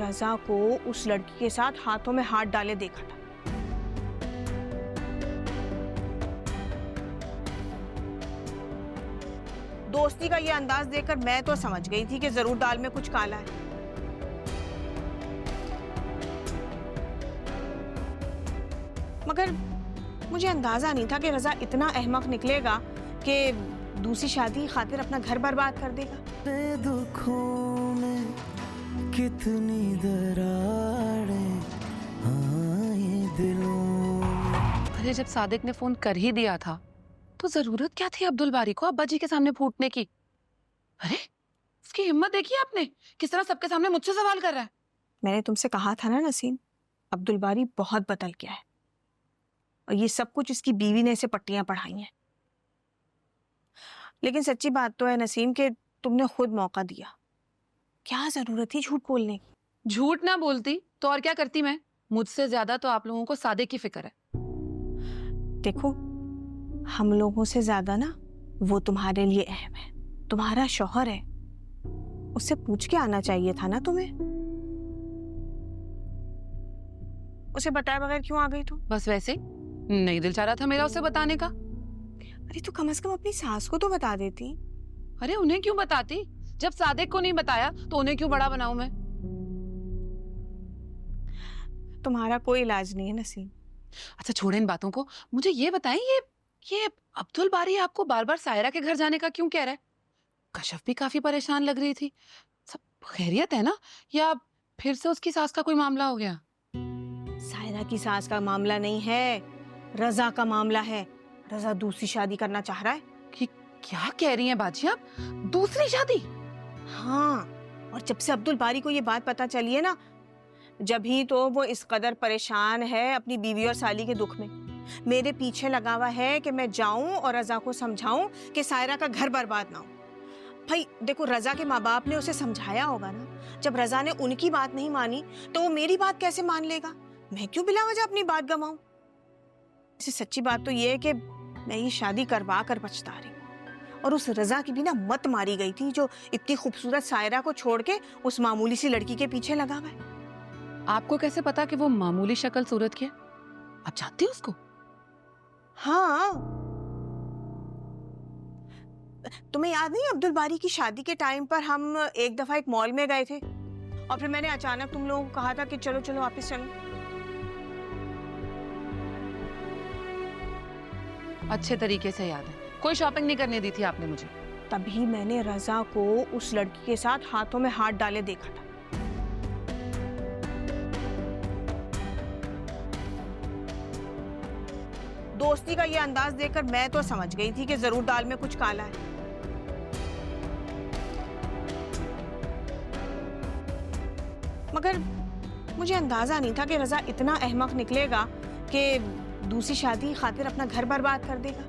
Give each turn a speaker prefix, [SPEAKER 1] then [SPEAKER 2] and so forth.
[SPEAKER 1] रजा को उस लड़की के साथ हाथों में हाथ डाले देखा था। दोस्ती का ये अंदाज देखकर मैं तो समझ गई थी कि जरूर दाल में कुछ काला है। मगर मुझे अंदाजा नहीं था कि रजा इतना अहमक निकलेगा कि दूसरी शादी खातिर अपना घर बर्बाद कर देगा।
[SPEAKER 2] दुखों में कितनी दरारें आए दिलों।
[SPEAKER 3] अरे जब सादिक ने फोन कर ही दिया था तो जरूरत क्या थी अब्दुल बारी को अब्बा जी के सामने फूटने की। अरे उसकी हिम्मत देखी आपने, किस तरह सबके सामने मुझसे सवाल कर रहा है।
[SPEAKER 1] मैंने तुमसे कहा था ना नसीम, अब्दुल बारी बहुत बदल गया है और ये सब कुछ इसकी बीवी ने इसे पट्टियां पढ़ाई हैं। लेकिन सच्ची बात तो है नसीम कि तुमने खुद मौका दिया। क्या जरूरत थी झूठ बोलने की?
[SPEAKER 3] झूठ ना बोलती तो और क्या करती मैं। मुझसे ज्यादा तो आप लोगों को सादिक की फिक्र है।
[SPEAKER 1] देखो, हम लोगों से ज्यादा ना वो तुम्हारे लिए अहम है। तुम्हारा शौहर है, उससे पूछ के आना चाहिए था ना तुम्हें। उसे बताए बगैर क्यों आ गई तुम?
[SPEAKER 3] बस वैसे नहीं दिल चाह रहा था मेरा उसे बताने का।
[SPEAKER 1] अरे तो कम से कम अपनी सास को तो बता देती।
[SPEAKER 3] अरे उन्हें क्यों बताती, जब सादिक को नहीं बताया तो उन्हें क्यों बड़ा बनाऊं मैं।
[SPEAKER 1] तुम्हारा कोई इलाज नहीं है नसीम।
[SPEAKER 3] अच्छा छोड़े इन बातों को, मुझे ये बताएं ये अब्दुल बारी आपको बार बार सायरा के घर जाने का क्यों कह रहा है। कशफ भी काफी परेशान लग रही थी। सब खैरियत है ना, या फिर से उसकी सास का कोई मामला हो गया?
[SPEAKER 1] सायरा की सास का मामला नहीं है, रजा का मामला है। रजा दूसरी शादी करना चाह रहा है।
[SPEAKER 3] कि क्या कह रही हैं बाजी आप, दूसरी शादी?
[SPEAKER 1] हाँ, और जब से अब्दुल बारी को ये बात पता चली है ना, जब ही तो वो इस कदर परेशान है अपनी बीवी और साली के दुख में। मेरे पीछे लगा हुआ है कि मैं जाऊं और रजा को समझाऊं कि सायरा का घर बर्बाद ना हो। भाई देखो, रजा के माँ बाप ने उसे समझाया होगा ना। जब रजा ने उनकी बात नहीं मानी तो वो मेरी बात कैसे मान लेगा? मैं क्यों बिला वजह अपनी बात गंवाऊं? इसे सच्ची बात तो ये है कि मैं ये शादी करवा कर पछता रही हूँ। और उस रजा की भी ना मत मारी गई थी जो इतनी खूबसूरत सायरा को छोड़ के उस मामूली सी लड़की के पीछे लगा हुआ है।
[SPEAKER 3] आपको कैसे पता कि वो मामूली शक्ल सूरत की है? आप जानती हो उसको?
[SPEAKER 1] हाँ, तुम्हें याद नहीं, अब्दुल बारी की शादी के टाइम पर हम एक दफा एक मॉल में गए थे और फिर मैंने अचानक तुम लोगों को कहा था कि चलो चलो वापस चलो।
[SPEAKER 3] अच्छे तरीके से याद है। कोई शॉपिंग नहीं करने दी थी आपने मुझे।
[SPEAKER 1] तभी मैंने रजा को उस लड़की के साथ हाथों में हाथ डाले देखा था। दोस्ती का ये अंदाज देखकर मैं तो समझ गई थी कि जरूर दाल में कुछ काला है। मगर मुझे अंदाजा नहीं था कि रजा इतना अहमक निकलेगा कि दूसरी शादी खातिर अपना घर बर्बाद कर देगा।